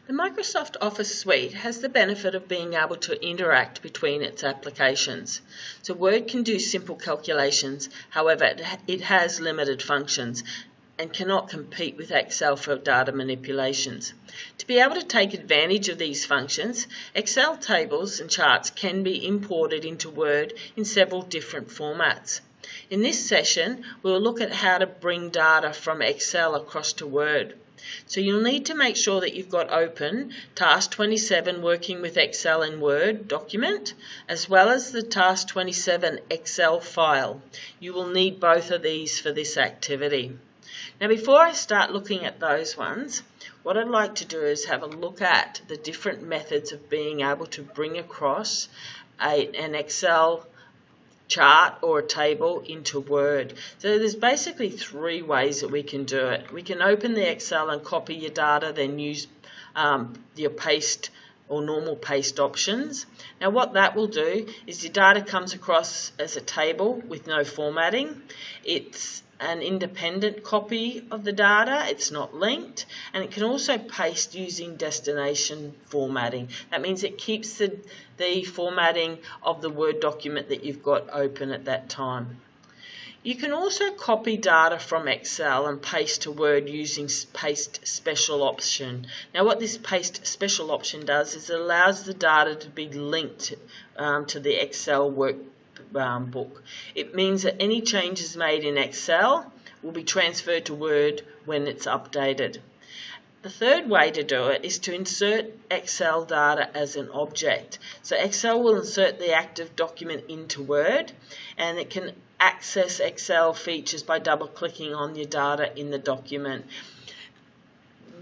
The Microsoft Office Suite has the benefit of being able to interact between its applications. So Word can do simple calculations, however it has limited functions and cannot compete with Excel for data manipulations. To be able to take advantage of these functions, Excel tables and charts can be imported into Word in several different formats. In this session, we'll look at how to bring data from Excel across to Word. So you'll need to make sure that you've got open Task 27 Working with Excel in Word document, as well as the Task 27 Excel file. You will need both of these for this activity. Now before I start looking at those ones, what I'd like to do is have a look at the different methods of being able to bring across an Excel chart or a table into Word. So there's basically three ways that we can do it. We can open the Excel and copy your data, then use your paste or normal paste options. Now what that will do is your data comes across as a table with no formatting. It's an independent copy of the data, it's not linked, and it can also paste using destination formatting. That means it keeps the formatting of the Word document that you've got open at that time. You can also copy data from Excel and paste to Word using Paste Special option. Now what this Paste Special option does is it allows the data to be linked to the Excel workbook. It means that any changes made in Excel will be transferred to Word when it's updated. The third way to do it is to insert Excel data as an object. So Excel will insert the active document into Word, and it can access Excel features by double-clicking on your data in the document.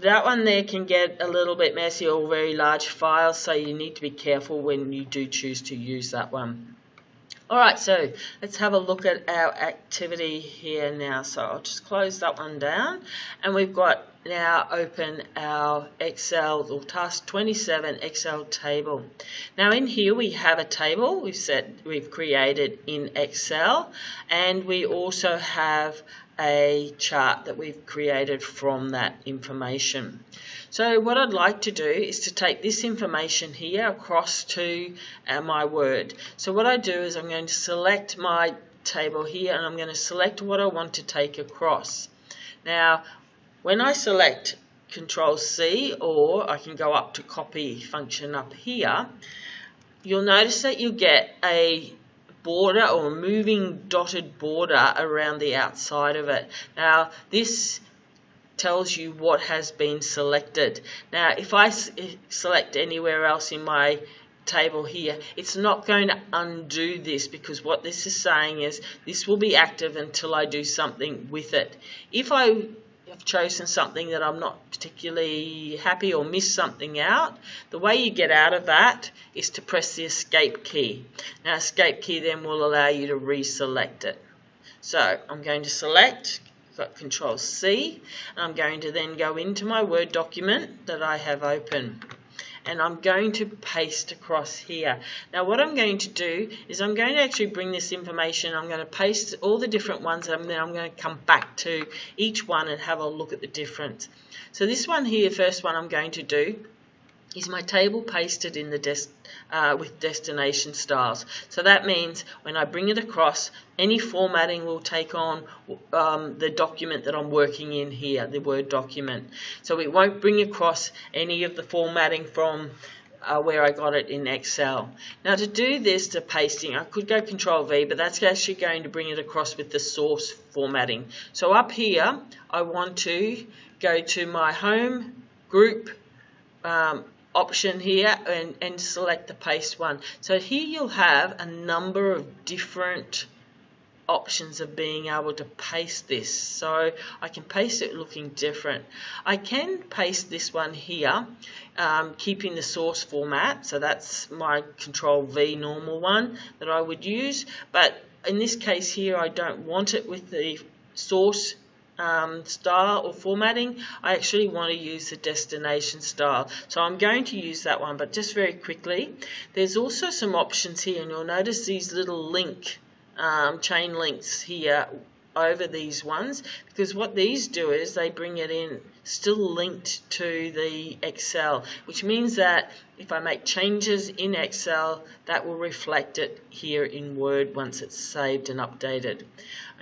That one there can get a little bit messy or very large files, so you need to be careful when you do choose to use that one. Alright, so let's have a look at our activity here now. So I'll just close that one down, and we've got now open our Excel or Task 27 Excel table. Now in here we have a table we've created in Excel, and we also have a chart that we've created from that information. So what I'd like to do is to take this information here across to my Word. So what I do is I'm going to select my table here, and I'm going to select what I want to take across. Now when I select Control C, or I can go up to copy function up here, you'll notice that you get a border or a moving dotted border around the outside of it. Now this tells you what has been selected. Now if I select anywhere else in my table here, it's not going to undo this, because what this is saying is this will be active until I do something with it. If I have chosen something that I'm not particularly happy or miss something out, the way you get out of that is to press the escape key. Now escape key then will allow you to reselect it. So I'm going to select, got Control C, and I'm going to then go into my Word document that I have open, and I'm going to paste across here. Now what I'm going to do is I'm going to actually bring this information, I'm going to paste all the different ones, and then I'm going to come back to each one and have a look at the difference. So this one here, first one I'm going to do is my table pasted in the with destination styles. So that means when I bring it across, any formatting will take on the document that I'm working in here, the Word document. So it won't bring across any of the formatting from where I got it in Excel. Now to do this, to pasting, I could go Control V, but that's actually going to bring it across with the source formatting. So up here, I want to go to my Home Group option here and select the paste one. So here you'll have a number of different options of being able to paste this. So I can paste it looking different. I can paste this one here, keeping the source format. So that's my Control V normal one that I would use. But in this case here, I don't want it with the source style or formatting. I actually want to use the destination style, so I'm going to use that one. But just very quickly, there's also some options here, and you'll notice these little chain links here over these ones, because what these do is they bring it in still linked to the Excel, which means that if I make changes in Excel, that will reflect it here in Word once it's saved and updated.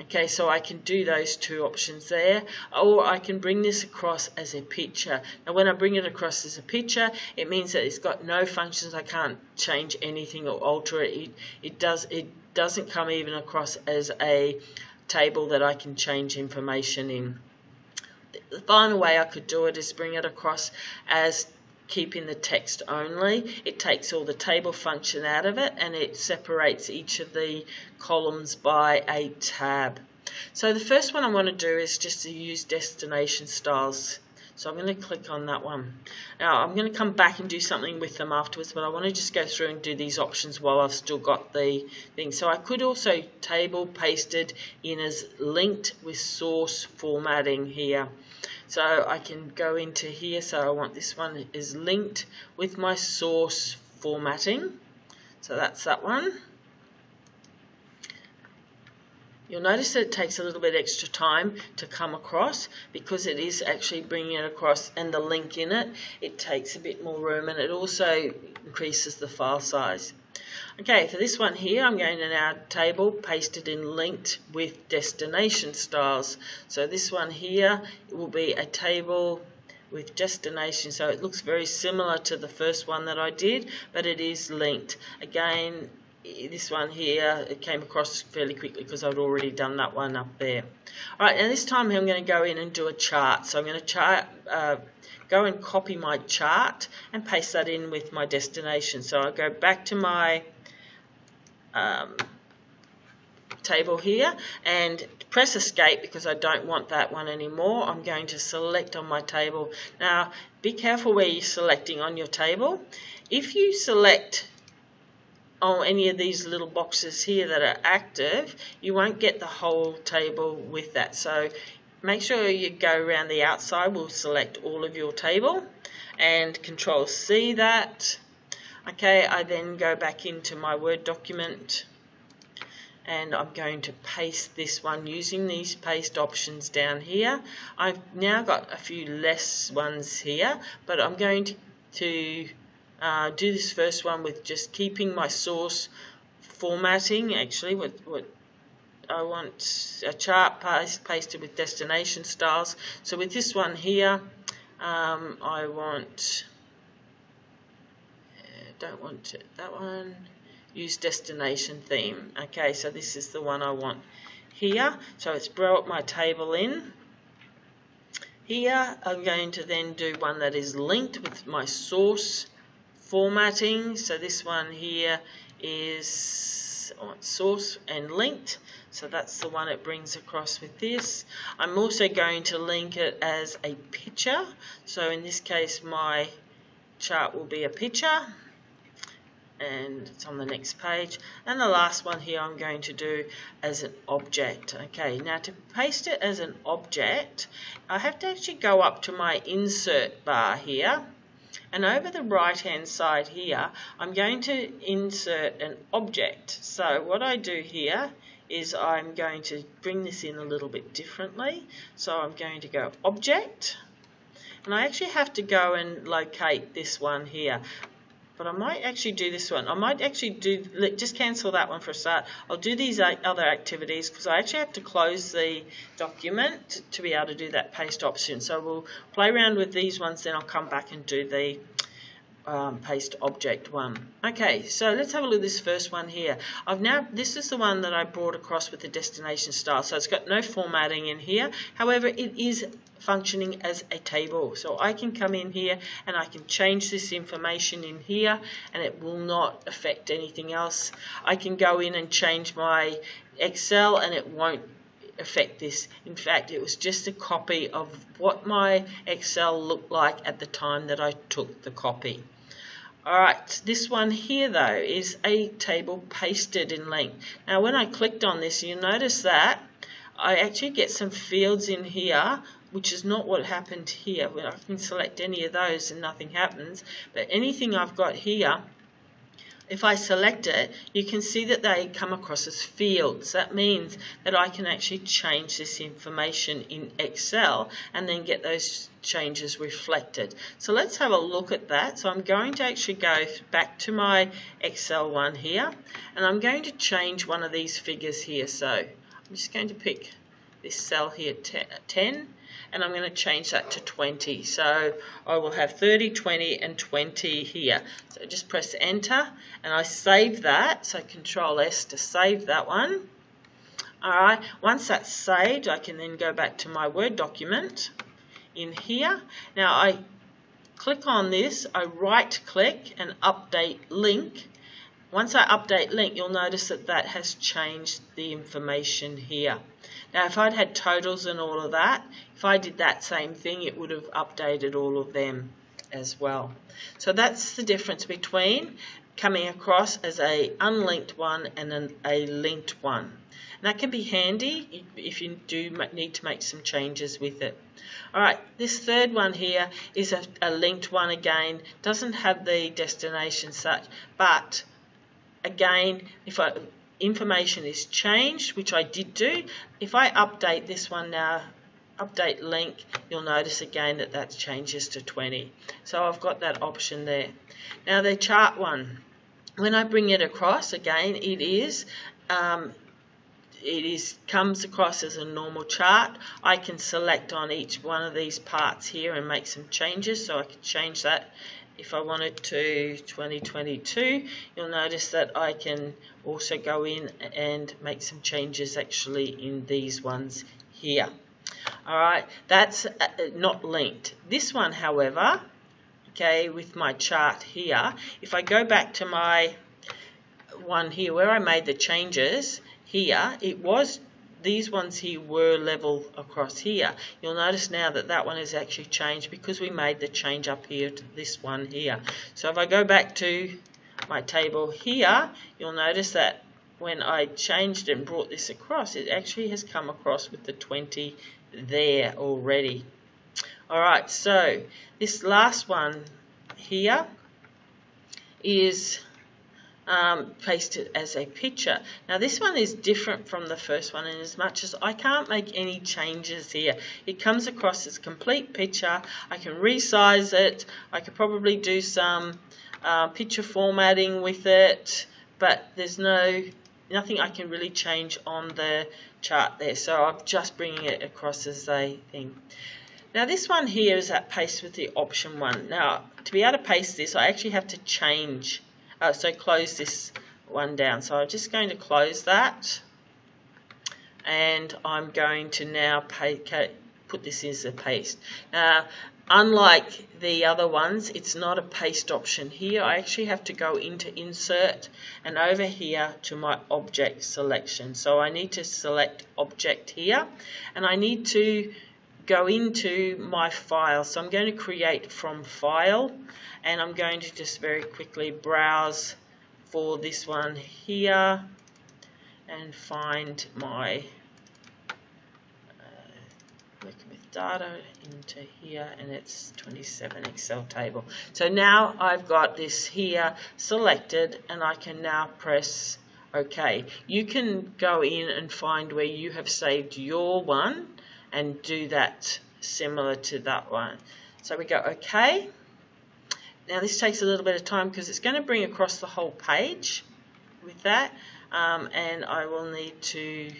Okay, so I can do those two options there, or I can bring this across as a picture. Now when I bring it across as a picture, it means that it's got no functions. I can't change anything or alter it. It doesn't come even across as a table that I can change information in. The final way I could do it is bring it across as keeping the text only. It takes all the table function out of it and it separates each of the columns by a tab. So the first one I want to do is just to use destination styles. So I'm going to click on that one. Now I'm going to come back and do something with them afterwards, but I want to just go through and do these options while I've still got the thing. So I could also table pasted in as linked with source formatting here. So I can go into here, so I want this one is linked with my source formatting. So that's that one. You'll notice that it takes a little bit extra time to come across because it is actually bringing it across, and the link in it, it takes a bit more room, and it also increases the file size. Okay, for this one here, I'm going to now table pasted in linked with destination styles. So this one here, it will be a table with destination. So it looks very similar to the first one that I did, but it is linked. Again, this one here, it came across fairly quickly because I'd already done that one up there. Alright, now this time I'm going to go in and do a chart. So I'm going to go and copy my chart and paste that in with my destination. So I'll go back to my table here and press escape because I don't want that one anymore. I'm going to select on my table. Now be careful where you're selecting on your table. If you select on any of these little boxes here that are active, you won't get the whole table with that. So make sure you go around the outside. We'll select all of your table and Control C that. Okay, I then go back into my Word document and I'm going to paste this one using these paste options down here. I've now got a few less ones here, but I'm going to do this first one with just keeping my source formatting. Actually, what I want a chart pasted with destination styles. So with this one here, I want, don't want that one, use destination theme. Okay, so this is the one I want here. So it's brought my table in. Here I'm going to then do one that is linked with my source formatting. So this one here is source and linked. So that's the one it brings across with this. I'm also going to link it as a picture. So in this case my chart will be a picture. And it's on the next page. And the last one here I'm going to do as an object. Okay, now to paste it as an object, I have to actually go up to my insert bar here. And over the right hand side here, I'm going to insert an object. So what I do here is I'm going to bring this in a little bit differently. So I'm going to go object. And I actually have to go and locate this one here. But I might actually do this one. I might actually just cancel that one for a start. I'll do these other activities because I actually have to close the document to be able to do that paste option. So we'll play around with these ones, then I'll come back and do the paste object one. Okay, so let's have a look at this first one here. This is the one that I brought across with the destination style. So it's got no formatting in here. However, it is functioning as a table. So I can come in here and I can change this information in here and it will not affect anything else. I can go in and change my Excel and it won't affect this. In fact, it was just a copy of what my Excel looked like at the time that I took the copy. Alright, this one here though is a table pasted in length. Now when I clicked on this, you'll notice that I actually get some fields in here, which is not what happened here. When I can select any of those and nothing happens, but anything I've got here, if I select it, you can see that they come across as fields. That means that I can actually change this information in Excel and then get those changes reflected. So let's have a look at that. So I'm going to actually go back to my Excel one here, and I'm going to change one of these figures here. So I'm just going to pick this cell here, 10, and I'm going to change that to 20. So I will have 30, 20 and 20 here. So just press enter and I save that. So Control S to save that one. Alright, once that's saved, I can then go back to my Word document in here. Now I click on this, I right click and update link. Once I update link, you'll notice that that has changed the information here. Now if I'd had totals and all of that, if I did that same thing, it would have updated all of them as well. So that's the difference between coming across as a unlinked one and a linked one. And that can be handy if you do need to make some changes with it. Alright, this third one here is a linked one again. Doesn't have the destination such, but again, if information is changed, which I did do, if I update this one now, update link, you'll notice again that that changes to 20. So I've got that option there. Now the chart one, when I bring it across, again, it comes across as a normal chart. I can select on each one of these parts here and make some changes, so I can change that. If I wanted to 2022, you'll notice that I can also go in and make some changes actually in these ones here. Alright, that's not linked. This one, however, okay, with my chart here, if I go back to my one here where I made the changes here, these ones here were level across here. You'll notice now that that one has actually changed because we made the change up here to this one here. So if I go back to my table here, you'll notice that when I changed and brought this across, it actually has come across with the 20 there already. Alright, so this last one here is pasted as a picture. Now this one is different from the first one in as much as I can't make any changes here. It comes across as a complete picture. I can resize it. I could probably do some picture formatting with it, but there's nothing I can really change on the chart there. So I'm just bringing it across as a thing. Now this one here is that paste with the option one. Now to be able to paste this, I actually have to change. So close this one down. So I'm just going to close that, and I'm going to now put this as a paste. Now, unlike the other ones, it's not a paste option here. I actually have to go into Insert and over here to my Object selection. So I need to select Object here, and I need to go into my file. So I'm going to create from File, and I'm going to just very quickly browse for this one here and find my working with data into here, and it's 27 Excel table. So now I've got this here selected, and I can now press OK. You can go in and find where you have saved your one and do that similar to that one. So we go OK. Now this takes a little bit of time because it's going to bring across the whole page with that, and I will need to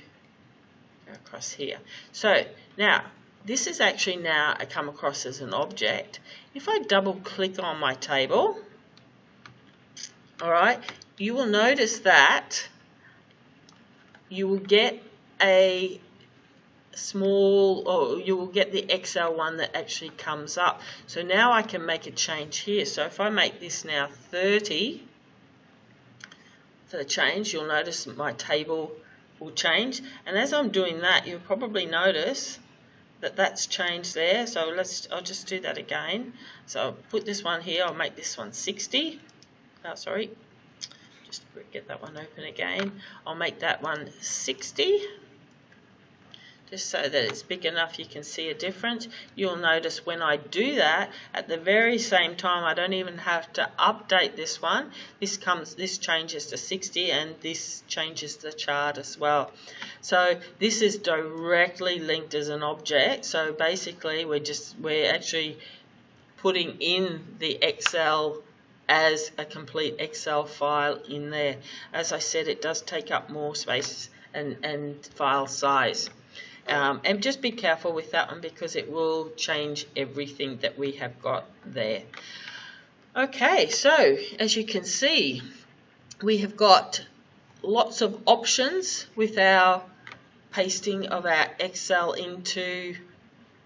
go across here. So now this is actually now come across as an object. If I double click on my table, alright, you will notice that you will get a small, or you will get the Excel one that actually comes up. So now I can make a change here. So if I make this now 30 for the change, you'll notice my table will change. And as I'm doing that, you'll probably notice that that's changed there. So I'll just do that again. So I'll put this one here. I'll make this one 60. Oh, sorry. Just get that one open again. I'll make that one 60. just so that it's big enough you can see a difference. You'll notice when I do that, at the very same time, I don't even have to update this one. This changes to 60, and this changes the chart as well. So this is directly linked as an object. So basically we're actually putting in the Excel as a complete Excel file in there. As I said, it does take up more space and file size. And just be careful with that one because it will change everything that we have got there. Okay, so as you can see, we have got lots of options with our pasting of our Excel into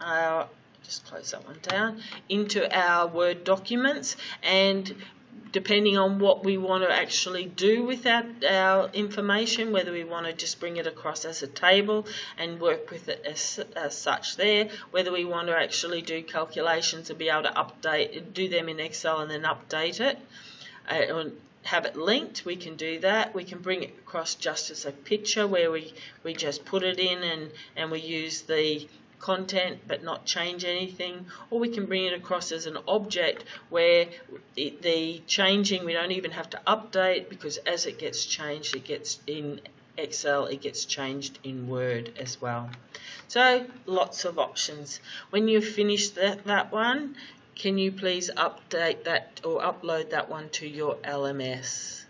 our, just close that one down, into our Word documents, and depending on what we want to actually do with our information, whether we want to just bring it across as a table and work with it as such there, whether we want to actually do calculations and be able to do them in Excel and then update it, and have it linked, we can do that. We can bring it across just as a picture where we just put it in and we use the content but not change anything, or we can bring it across as an object where the changing we don't even have to update, because as it gets changed, it gets in Excel, it gets changed in Word as well. So lots of options. When you've finished that one, can you please update that or upload that one to your LMS?